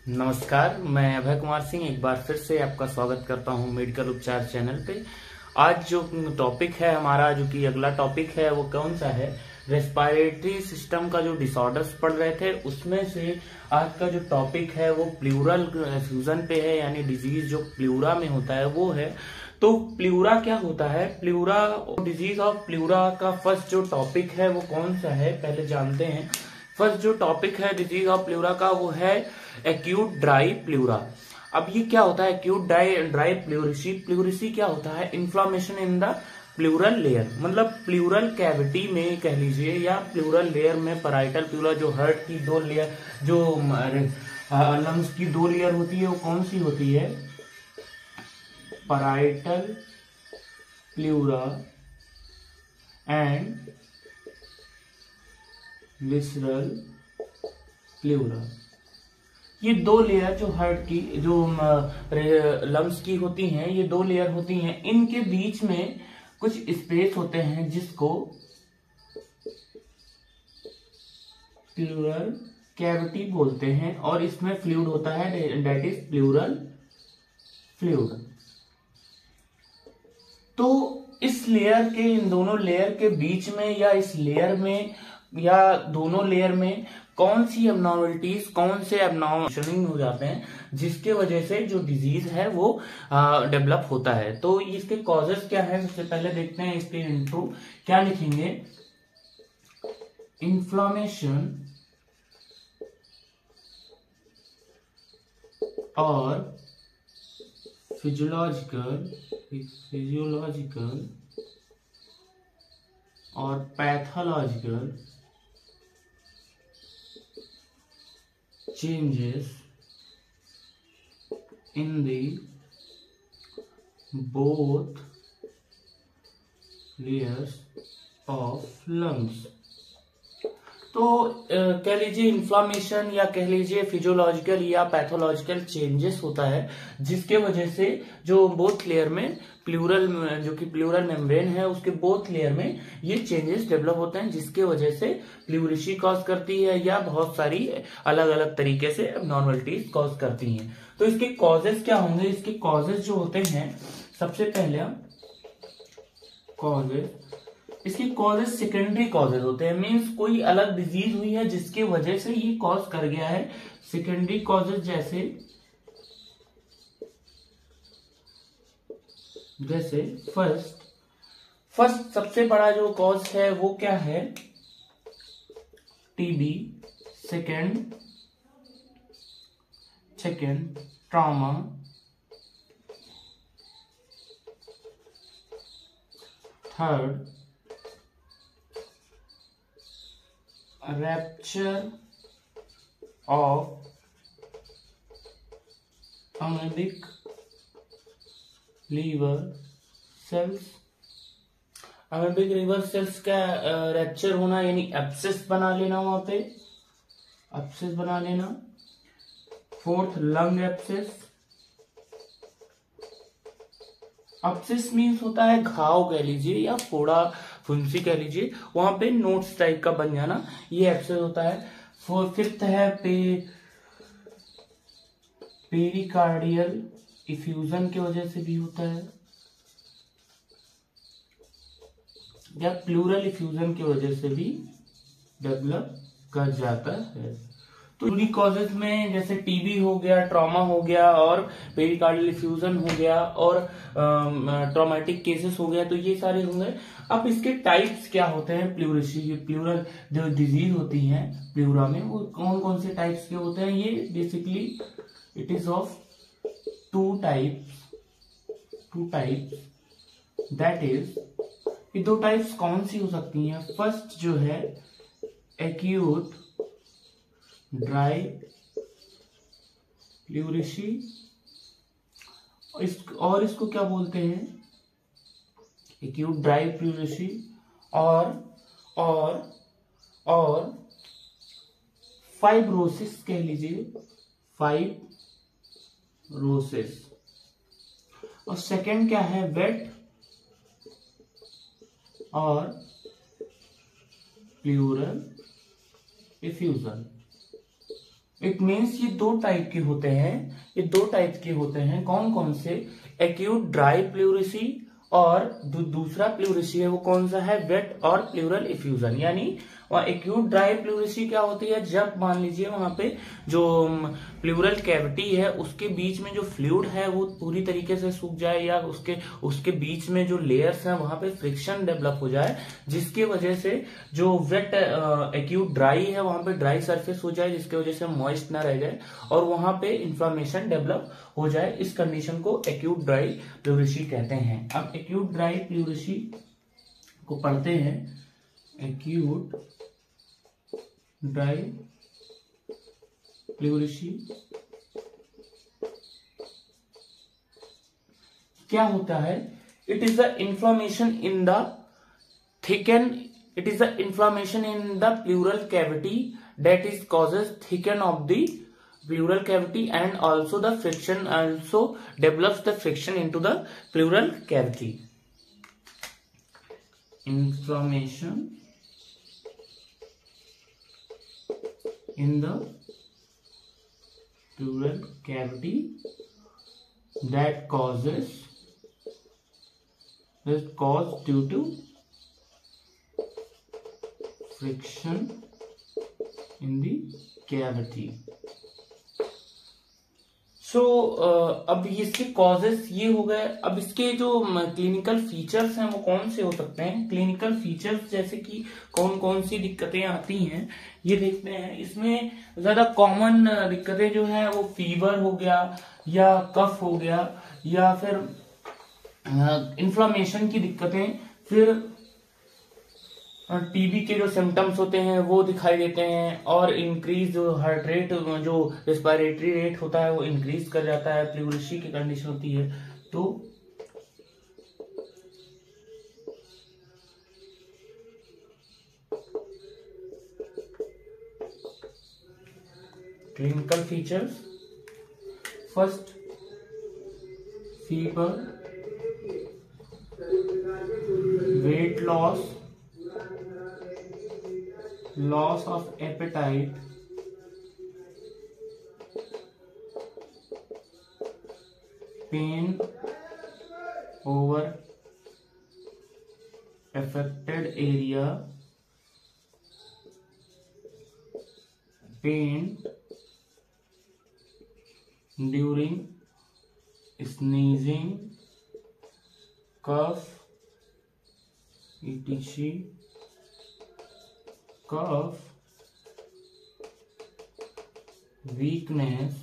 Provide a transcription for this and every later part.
नमस्कार, मैं अभय कुमार सिंह एक बार फिर से आपका स्वागत करता हूं मेडिकल उपचार चैनल पे। आज जो टॉपिक है हमारा, जो कि अगला टॉपिक है, वो कौन सा है? रेस्पिरेटरी सिस्टम का जो डिसऑर्डर्स पढ़ रहे थे उसमें से आज का जो टॉपिक है वो प्लूरल फ्यूजन पे है, यानी डिजीज जो प्लूरा में होता है वो है। तो प्लूरा क्या होता है? प्लूरा, डिजीज ऑफ प्लूरा का फर्स्ट जो टॉपिक है वो कौन सा है, पहले जानते हैं। फर्स्ट जो टॉपिक है डिजीज ऑफ प्लूरा का वो है एक्यूट ड्राई प्लूरा। अब ये क्या होता है एक्यूट ड्राई प्लूरिसी? प्लूरिसी क्या होता है? Inflammation in the pleural layer, मतलब प्लूरल कैविटी में कह लीजिए, या प्लूरल लेयर में पैराइटल प्लूरा, जो हार्ट की दो लेयर, जो लंग्स की दो लेयर होती है वो कौन सी होती है? Parietal pleura and visceral pleura. ये दो लेयर जो हार्ट की, जो लंग्स की होती हैं, ये दो लेयर होती हैं। इनके बीच में कुछ स्पेस होते हैं जिसको प्लूरल कैविटी बोलते हैं, और इसमें फ्लूइड होता है, दैट इज प्लूरल फ्लूइड। तो इस लेयर के, इन दोनों लेयर के बीच में, या इस लेयर में, या दोनों लेयर में कौन सी एबनॉर्मलिटीज, कौन से एबनॉर्मल हो जाते हैं जिसके वजह से जो डिजीज है वो डेवलप होता है। तो इसके कॉजेस क्या है, सबसे पहले देखते हैं इसके इंट्रो। क्या लिखेंगे? इन्फ्लामेशन और फिजियोलॉजिकल और pathological changes in the both layers of lungs। तो कह लीजिए इन्फ्लामेशन, या कह लीजिए फिजियोलॉजिकल या पैथोलॉजिकल चेंजेस होता है, जिसके वजह से जो बोथ लेयर में प्लूरल, जो कि प्लूरल मेम्ब्रेन है, उसके बोथ लेयर में ये चेंजेस डेवलप होते हैं, जिसके वजह से प्लूरिसी कॉज करती है, या बहुत सारी अलग अलग तरीके से एबनॉर्मलिटीज कॉज करती हैं। तो इसके कॉजेस क्या होंगे? इसके कॉजेस जो होते हैं, सबसे पहले कॉजेस, इसकी कॉजेस सेकेंडरी कॉजेज होते हैं। मींस कोई अलग डिजीज हुई है जिसके वजह से ये कॉज कर गया है। सेकेंडरी कॉजेज जैसे फर्स्ट सबसे बड़ा जो कॉज है वो क्या है? TB. Second trauma. Third rupture of amoebic liver cells। Amoebic liver cells का रैप्चर होना, यानी एब्सेस बना लेना, वहां पे एब्सेस बना लेना। Fourth lung abscess. Abscess means होता है घाव कह लीजिए, या फोड़ा फुंसी कह लीजिए, वहां पे नोट्स टाइप का बन जाना, ये एब्सेस होता है। फिफ्थ है पेरिकार्डियल इफ्यूजन की वजह से भी होता है, या प्लूरल इफ्यूजन की वजह से भी डेवलप कर जाता है। तो यूनिक कॉजेज में जैसे टीबी हो गया, ट्रॉमा हो गया, और पेरिकार्डियल इफ्यूजन हो गया, और ट्रॉमेटिक केसेस हो गया, तो ये सारे होंगे। अब इसके टाइप्स क्या होते हैं? प्लूरल जो डिजीज होती है प्लूरा में, वो कौन कौन से टाइप्स के होते हैं? ये basically it is of two types, that is, ये दो टाइप्स कौन सी हो सकती हैं? फर्स्ट जो है एक्यूट ड्राई प्लूरिसी, और इसको क्या बोलते हैं? एक्यूट ड्राई प्लूरिसी, और फाइब्रोसिस कह लीजिए, फाइब्रोसिस। और सेकंड क्या है? वेट और प्लूरल इफ्यूजन। इट मीन्स ये दो टाइप के होते हैं, ये दो टाइप के होते हैं। कौन कौन से? एक्यूट ड्राई प्लूरिसी और दूसरा प्लूरिसी है वो कौन सा है? वेट और प्लूरल इफ्यूजन। यानी वहाँ एक्यूट ड्राई प्लूरिसी क्या होती है? जब मान लीजिए वहां पे जो प्लूरल कैविटी है उसके बीच में जो फ्लूइड है वो पूरी तरीके से सूख जाए, या उसके बीच में जो लेयर्स हैं वहां पे फ्रिक्शन डेवलप हो जाए, जिसकी वजह से जो वेट एक्यूट ड्राई है वहां पे ड्राई सरफेस हो जाए, जिसकी वजह से मॉइस्ट ना रह जाए और वहां पे इन्फ्लामेशन डेवलप हो जाए। इस कंडीशन को एक्यूट ड्राई प्लूरिसी कहते हैं। अब एक्यूट ड्राई प्लूरिसी को पढ़ते हैं। एक्यूट ड्राई प्लूरिसी क्या होता है? It is the inflammation in the thicken, it is the inflammation in the pleural cavity that is causes thicken of the pleural cavity, and also the friction also develops the friction into the pleural cavity. Inflammation in the pleural cavity that cause due to friction in the cavity. सो अब इसके causes ये हो गए। अब इसके जो clinical features हैं वो कौन से हो सकते हैं? क्लिनिकल फीचर्स जैसे कि कौन कौन सी दिक्कतें आती हैं ये देखते हैं। इसमें ज्यादा कॉमन दिक्कतें जो है वो फीवर हो गया, या कफ हो गया, या फिर इन्फ्लामेशन की दिक्कतें, फिर टीबी के जो सिम्टम्स होते हैं वो दिखाई देते हैं, और इंक्रीज जो हार्ट रेट, जो रेस्पिरेटरी रेट होता है वो इंक्रीज कर जाता है। प्लूरिसी की कंडीशन होती है। तो clinical features, first fever, weight loss, loss of appetite, pain over affected area, pain during sneezing, cough, etc. cough, weakness,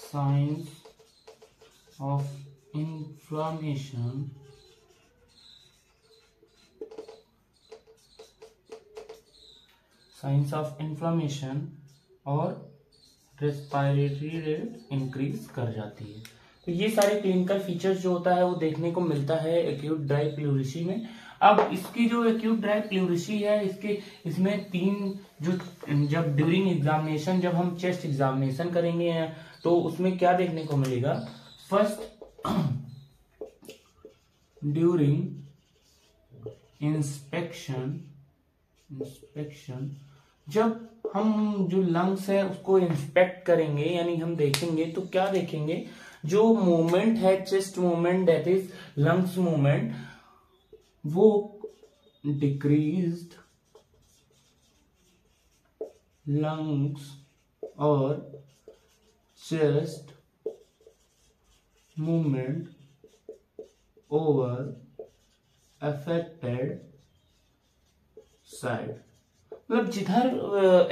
signs of inflammation, और रेस्पिरेटरी रेट इंक्रीज कर जाती है। तो ये सारे क्लिनिकल फीचर्स जो होता है वो देखने को मिलता है एक्यूट ड्राई प्लूरिसी में। अब इसकी जो एक्यूट ड्राई प्लूरिसी है इसमें तीन जो, जब ड्यूरिंग एग्जामिनेशन, जब हम चेस्ट एग्जामिनेशन करेंगे तो उसमें क्या देखने को मिलेगा? फर्स्ट, ड्यूरिंग इंस्पेक्शन, जब हम जो लंग्स है उसको इंस्पेक्ट करेंगे, यानी हम देखेंगे, तो क्या देखेंगे? जो मूवमेंट है chest movement, that is lungs movement, वो डिक्रीज्ड लंग्स और chest movement over affected side. मतलब जिधर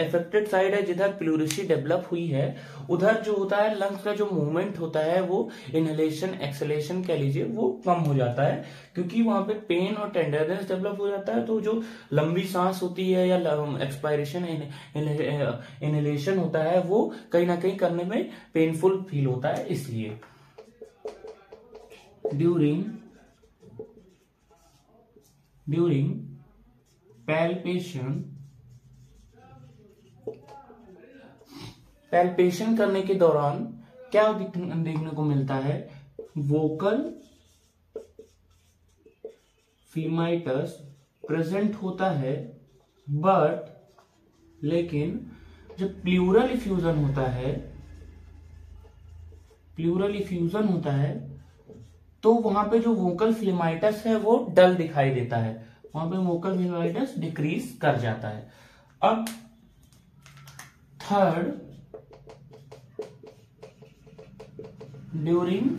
अफेक्टेड साइड है, जिधर प्लूरिसी डेवलप हुई है, उधर जो होता है लंग्स का जो मूवमेंट होता है वो इनहेलेशन एक्सहेलेशन कह लीजिए वो कम हो जाता है, क्योंकि वहां पे पेन और टेंडरनेस डेवलप हो जाता है। तो जो लंबी सांस होती है या एक्सपायरेशन इनहेलेशन होता है वो कहीं ना कहीं करने में पेनफुल फील होता है। इसलिए ड्यूरिंग पैल्पेशन करने के दौरान क्या देखने को मिलता है? वोकल फीमाइटस प्रेजेंट होता है, बट लेकिन जब प्लूरल इफ्यूजन होता है तो वहां पे जो वोकल फ्लेमाइटस है वो डल दिखाई देता है, वहां पे वोकल फ्लेमाइटस डिक्रीज कर जाता है। अब थर्ड, ड्यूरिंग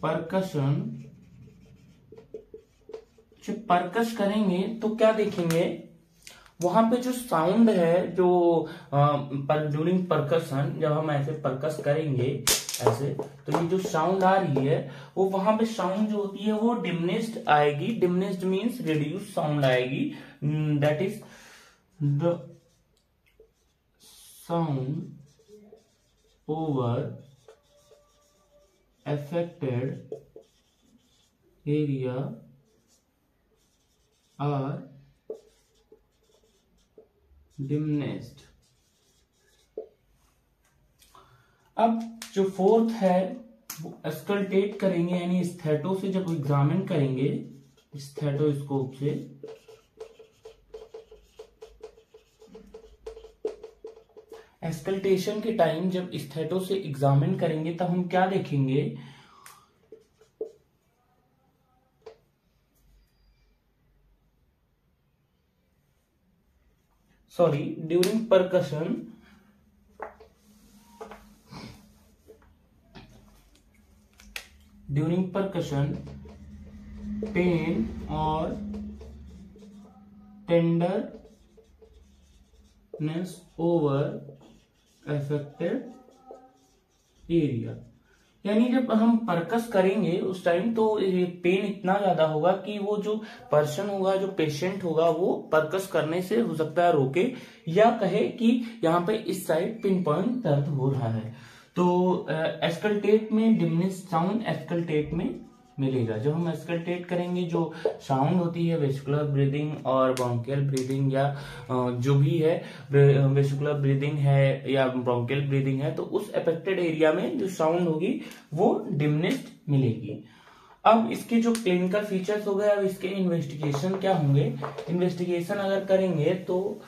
परकशन, जब परकस करेंगे तो क्या देखेंगे, वहां पे जो साउंड है, जो ड्यूरिंग परकशन, जब हम ऐसे परकस करेंगे ऐसे, तो ये जो साउंड आ रही है वो वहां पे साउंड जो होती है वो डिमिनिश्ड आएगी। डिमिनिश्ड मीन्स रिड्यूस साउंड आएगी, that is the sound over affected area are diminished। अब जो फोर्थ है वो अस्कल्टेट करेंगे, यानी स्थेटो से जब एग्जामिन करेंगे, स्थेटोस्कोप से, एस्कल्टेशन के टाइम जब स्थेटो से एग्जामिन करेंगे तब हम क्या देखेंगे, सॉरी, ड्यूरिंग परकशन पेन और टेंडरनेस ओवर अफेक्टेड एरिया, यानी जब हम परकस करेंगे उस टाइम तो पेन इतना ज्यादा होगा कि वो जो पर्सन होगा, जो पेशेंट होगा, वो परकस करने से हो सकता है रोके या कहे कि यहाँ पे इस साइड पिन पॉइंट दर्द हो रहा है। तो एस्कल्टेट में डिमिनिश साउंड एस्कल्टेट में मिलेगा। जब हम एस्कल्टेट करेंगे, जो साउंड होती है वेस्कुलर ब्रीदिंग और ब्रोंकियल ब्रीदिंग, या जो भी है वेस्कुलर ब्रीदिंग है या ब्रोंकियल ब्रीदिंग है, तो उस अफेक्टेड एरिया में जो साउंड होगी वो डिमिनिश्ड मिलेगी। अब इसके जो क्लिनिकल फीचर्स हो गए, अब इसके इन्वेस्टिगेशन क्या होंगे। इन्वेस्टिगेशन अगर करेंगे तो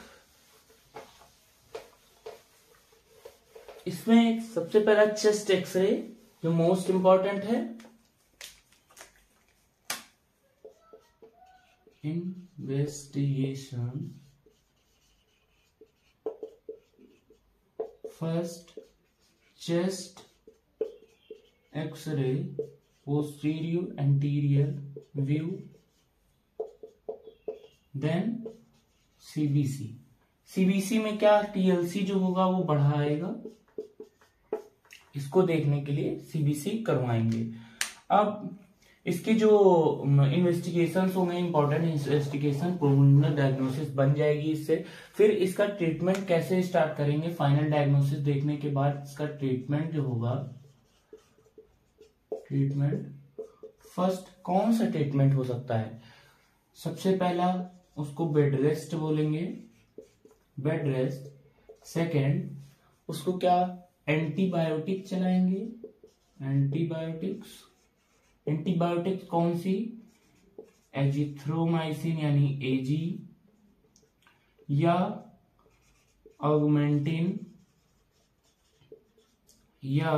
इसमें सबसे पहला चेस्ट एक्सरे जो मोस्ट इंपॉर्टेंट है, investigation, first chest x-ray, posterior anterior view, then CBC। CBC में क्या, TLC जो होगा वो बढ़ाएगा, इसको देखने के लिए CBC करवाएंगे। अब इसकी जो इन्वेस्टिगेशन होंगे, इंपॉर्टेंट इन्वेस्टिगेशन, प्रोविजनल डायग्नोसिस बन जाएगी इससे। फिर इसका ट्रीटमेंट कैसे स्टार्ट करेंगे, फाइनल डायग्नोसिस देखने के बाद इसका ट्रीटमेंट जो होगा, ट्रीटमेंट फर्स्ट कौन सा ट्रीटमेंट हो सकता है, सबसे पहला उसको बेड रेस्ट बोलेंगे, बेड रेस्ट। सेकेंड उसको क्या, एंटीबायोटिक चलाएंगे, एंटीबायोटिक्स कौन सी, एजिथ्रोमाइसिन यानी एजी, या ऑगमेंटिन, या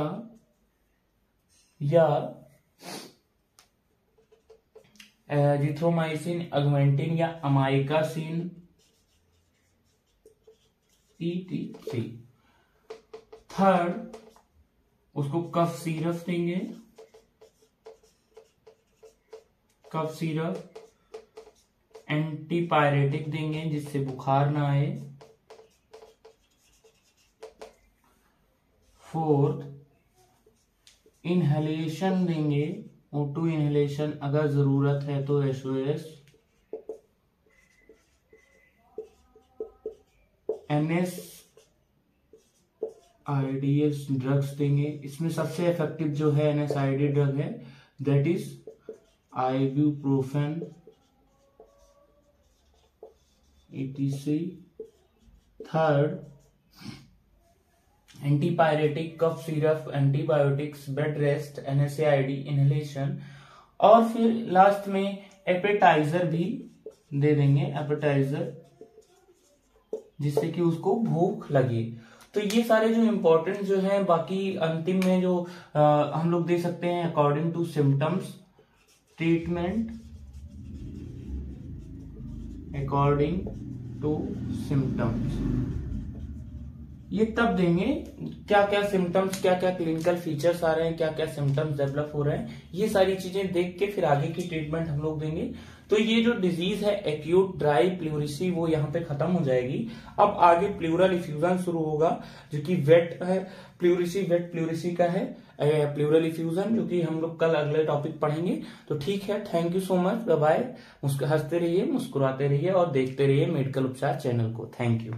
एजिथ्रोमाइसिन, ऑगमेंटिन या अमाइकासिन, ETC। थर्ड उसको कफ सिरप देंगे, कफ सिरप, एंटीपायरेटिक देंगे जिससे बुखार ना आए। फोर्थ इनहेलेशन देंगे, O2 इनहेलेशन, अगर जरूरत है तो SOS। NSAIDs ड्रग्स देंगे, इसमें सबसे इफेक्टिव जो है NSAID ड्रग है, that is ibuprofen, ETC। Third antipyretic, cough syrup, antibiotics, bed rest, NSAID inhalation. और फिर लास्ट में एपेटाइजर भी दे देंगे एपेटाइजर, जिससे कि उसको भूख लगे। तो ये सारे जो इम्पोर्टेंट जो है, बाकी अंतिम में जो हम लोग दे सकते हैं according to symptoms, treatment according to symptoms, ये तब देंगे क्या क्या सिम्टम्स, क्या क्या क्लिनिकल फीचर्स आ रहे हैं, क्या क्या सिम्टम्स डेवलप हो रहे हैं, ये सारी चीजें देख के फिर आगे की ट्रीटमेंट हम लोग देंगे। तो ये जो डिजीज है एक्यूट ड्राई प्लूरिसी वो यहाँ पे खत्म हो जाएगी। अब आगे प्लूरल इफ्यूजन शुरू होगा, जो कि वेट है प्लूरिसी, वेट प्लूरिसी का है प्लूरल इफ्यूजन, जो कि हम लोग कल अगले टॉपिक पढ़ेंगे। तो ठीक है, thank you so much, bye bye. हंसते रहिए, मुस्कुराते रहिए और देखते रहिए मेडिकल उपचार चैनल को। Thank you.